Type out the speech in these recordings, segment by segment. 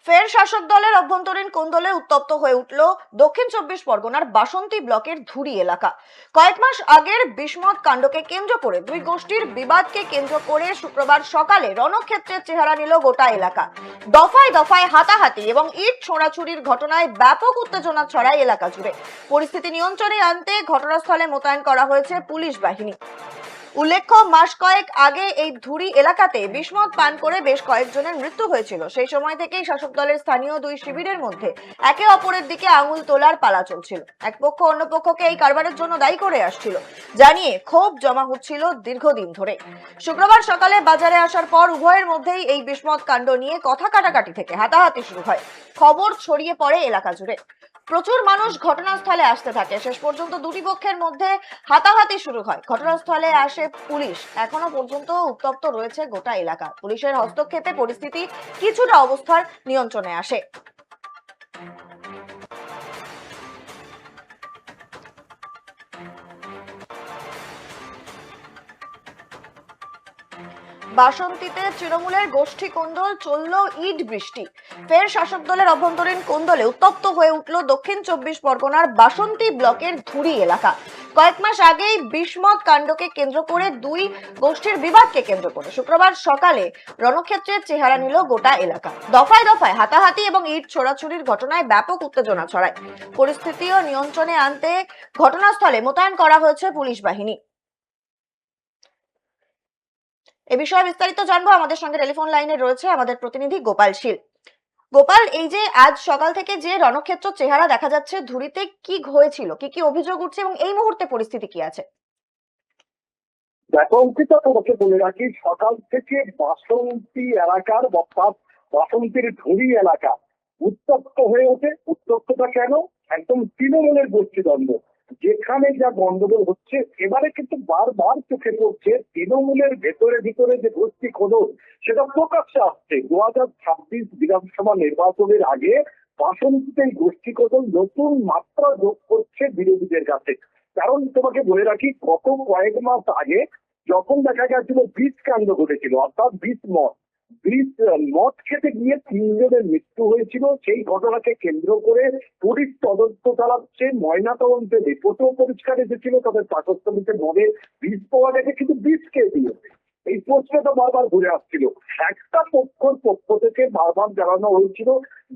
ফের শাসক দলের অভ্যন্তরীণ কোন্দলে উত্তপ্ত হয়ে উঠল দক্ষিণ চব্বিশ পরগনার বাসন্তী ব্লকের ধুরি এলাকা। কয়েক মাস আগের বিস্মত কাণ্ডকে কেন্দ্র করে দুই গোষ্ঠীর বিবাদকে কেন্দ্র করে শুক্রবার সকালে রণক্ষেত্রের চেহারা নিল গোটা এলাকা। দফায় দফায় হাতাহাতি এবং ইট ছোড়াছুড়ির ঘটনায় ব্যাপক উত্তেজনা ছড়ায় এলাকা জুড়ে। পরিস্থিতি নিয়ন্ত্রণে আনতে ঘটনাস্থলে মোতায়েন করা হয়েছে পুলিশ বাহিনী। উল্লেখ্য, মাস কয়েক আগে এই ধুরি এলাকাতে বিস্মত পান করে বেশ কয়েকজনের মৃত্যু হয়েছিল। সেই সময় থেকেই শাসক দলের স্থানীয় দুই শিবিরের মধ্যে একে অপরের দিকে আঙুল তোলার পালা চলছিল। এক পক্ষ অন্য পক্ষকে এই কারবারের জন্য দায়ী করে আসছিল, জানিয়ে ক্ষোভ জমা হচ্ছিল দীর্ঘদিন ধরে। শুক্রবার সকালে বাজারে আসার পর উভয়ের মধ্যেই এই বিস্মত কাণ্ড নিয়ে কথা কাটাকাটি থেকে হাতাহাতি শুরু হয়। খবর ছড়িয়ে পড়ে এলাকা জুড়ে। প্রচুর মানুষ ঘটনাস্থলে আসতে থাকে। শেষ পর্যন্ত দুটি পক্ষের মধ্যে হাতাহাতি শুরু হয়। ঘটনাস্থলে আসে পুলিশ। এখনো পর্যন্ত উত্তপ্ত রয়েছে গোটা এলাকা। পুলিশের হস্তক্ষেপে পরিস্থিতি কিছুটা অবস্থার নিয়ন্ত্রণে আসে। বাসন্তীতে তৃণমূলের গোষ্ঠী কোন্দল, চলল ইট বৃষ্টি। ফের শাসক দলের অভ্যন্তরীণ কোন্দলে উত্তপ্ত হয়ে উঠল দক্ষিণ চব্বিশ পরগনার বাসন্তী ব্লকের ধুরি এলাকা। কয়েক মাস আগেই বিস্মত কাণ্ডকে কেন্দ্র করে দুই গোষ্ঠীর বিবাদকে কেন্দ্র করে শুক্রবার সকালে রণক্ষেত্রের চেহারা নিল গোটা এলাকা। দফায় দফায় হাতাহাতি এবং ইট ছোড়াছুড়ির ঘটনায় ব্যাপক উত্তেজনা ছড়ায়। পরিস্থিতিও নিয়ন্ত্রণে আনতে ঘটনাস্থলে মোতায়েন করা হয়েছে পুলিশ বাহিনী। এ বিষয়ে বিস্তারিত জানবো। আমাদের সঙ্গে টেলিফোন লাইনে রয়েছে আমাদের প্রতিনিধি গোপাল শীল। গোপাল, এই যে আজ সকাল থেকে যে রণক্ষেত্র চেহারা দেখা যাচ্ছে ধুরিতে, কি হয়েছিল, কি কি অভিযোগ উঠছে এবং এই মুহূর্তে পরিস্থিতি কি আছে? দেখো অঙ্কিতা, তোমাকে বলে রাখি, সকাল থেকে বাসন্তী এলাকার অর্থাৎ বাসন্তীর ধুরি এলাকা উত্তপ্ত হয়ে ওঠে। উত্তপ্ততা কেন? একদম তৃণমূলের গোষ্ঠীদ্বন্দ্ব। যেখানে যা গন্ডগোল হচ্ছে, এবারে কিন্তু বারবার চোখে পড়ছে তৃণমূলের ভেতরে ভিতরে যে গোষ্ঠী খোদন, সেটা প্রকাশ্যে আসছে। 2026 বিধানসভা নির্বাচনের আগে বাসন্তীতে গোষ্ঠী খোদন নতুন মাত্রা যোগ করছে বিরোধীদের কাছে। কারণ তোমাকে বলে রাখি, গত কয়েক মাস আগে যখন দেখা গেছিল বিষ কাণ্ড ঘটেছিল, অর্থাৎ বিষ মদ খেতে গিয়ে 3 জনের মৃত্যু হয়েছিল, সেই ঘটনাকে কেন্দ্র করে পুলিশ তদন্ত চালাচ্ছে। ময়না তদন্তে রিপোর্টও পরিষ্কার এসেছিল, তাদের পাকস্থলীতে মদে বিষ পাওয়া গেছে, কিন্তু বিষ খেয়ে দিয়েছে। এই প্রশ্নটা বারবার ঘুরে আসছিল। একটা পক্ষ থেকে বারবার জানানো হয়েছিল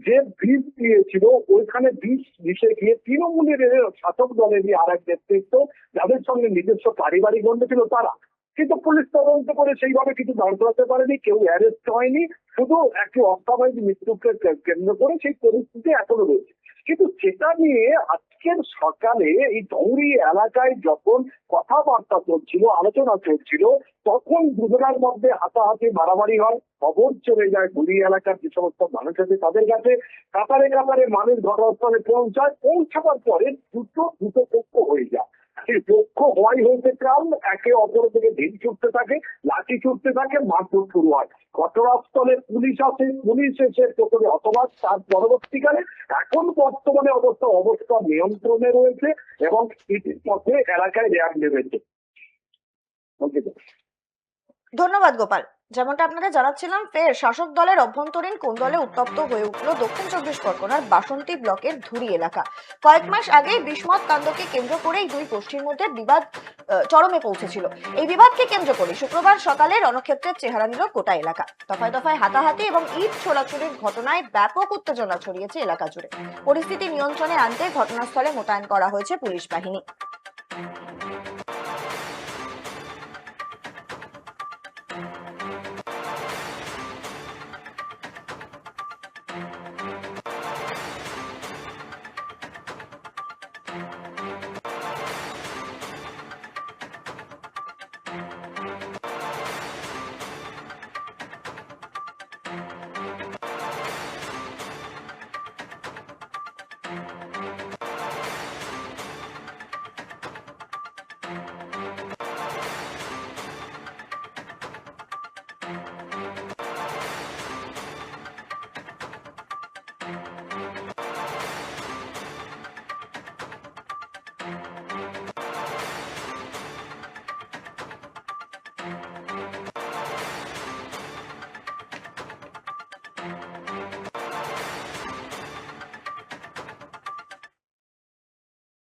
যে বিষ দিয়েছিল, ওইখানে বিষ মিশে গিয়ে তৃণমূলের শাসক দলেরই আর এক নেতৃত্ব, যাদের সঙ্গে নিজস্ব পারিবারিক দ্বন্দ্ব ছিল, তারা। কিন্তু পুলিশ তদন্ত করে সেইভাবে কিছু দাঁড় করাতে পারেনি, কেউ অ্যারেস্ট হয়নি। শুধু একটি অস্বাভাবিক মৃত্যুকে কেন্দ্র করে সেই পরিস্থিতি এখনো রয়েছে। কিন্তু সেটা নিয়ে আজকের সকালে এই ধৌরি এলাকায় যখন কথাবার্তা চলছিল, আলোচনা চলছিল, তখন দুজনের মধ্যে হাতাহাতি মারামারি হয়। খবর চলে যায় ধৌরি এলাকার যে সমস্ত মানুষ আছে তাদের কাছে। কাতারে কাতারে মানুষ ঘটনাস্থলে পৌঁছাবার পরে দুটো পক্ষ হয়ে যায়। সেই পক্ষ হওয়াই হয়েছে কারণ একে অপরের থেকে ঢিল ছুটতে থাকে, লাঠি ছুটতে থাকে, মারধর শুরু হয়। ঘটনাস্থলে পুলিশ আসে, পুলিশ এসে প্রথমে হতবাক, তার পরবর্তীকালে এখন বর্তমানে অবস্থা নিয়ন্ত্রণে রয়েছে এবং ইতিমধ্যে এলাকায় র্যাব নেমেছে। ধন্যবাদ গোপাল। যেমনটা আপনাদের জানাচ্ছিলাম, ফের শাসক দলের অভ্যন্তরীণ কোন্দলে উত্তপ্ত হয়ে উঠল দক্ষিণ চব্বিশ পরগনার বাসন্তী ব্লকের ধুরি এলাকা। কয়েক মাস আগে বিস্মত কাণ্ডকে কেন্দ্র করে এই দুই গোষ্ঠীর মধ্যে বিবাদ চরমে পৌঁছেছিল। এই বিবাদকে কেন্দ্র করে শুক্রবার সকালে রণক্ষেত্রের চেহারা নিল গোটা এলাকা। দফায় দফায় হাতাহাতি এবং ইট ছোড়াছুড়ির ঘটনায় ব্যাপক উত্তেজনা ছড়িয়েছে এলাকা জুড়ে। পরিস্থিতি নিয়ন্ত্রণে আনতে ঘটনাস্থলে মোতায়েন করা হয়েছে পুলিশ বাহিনী।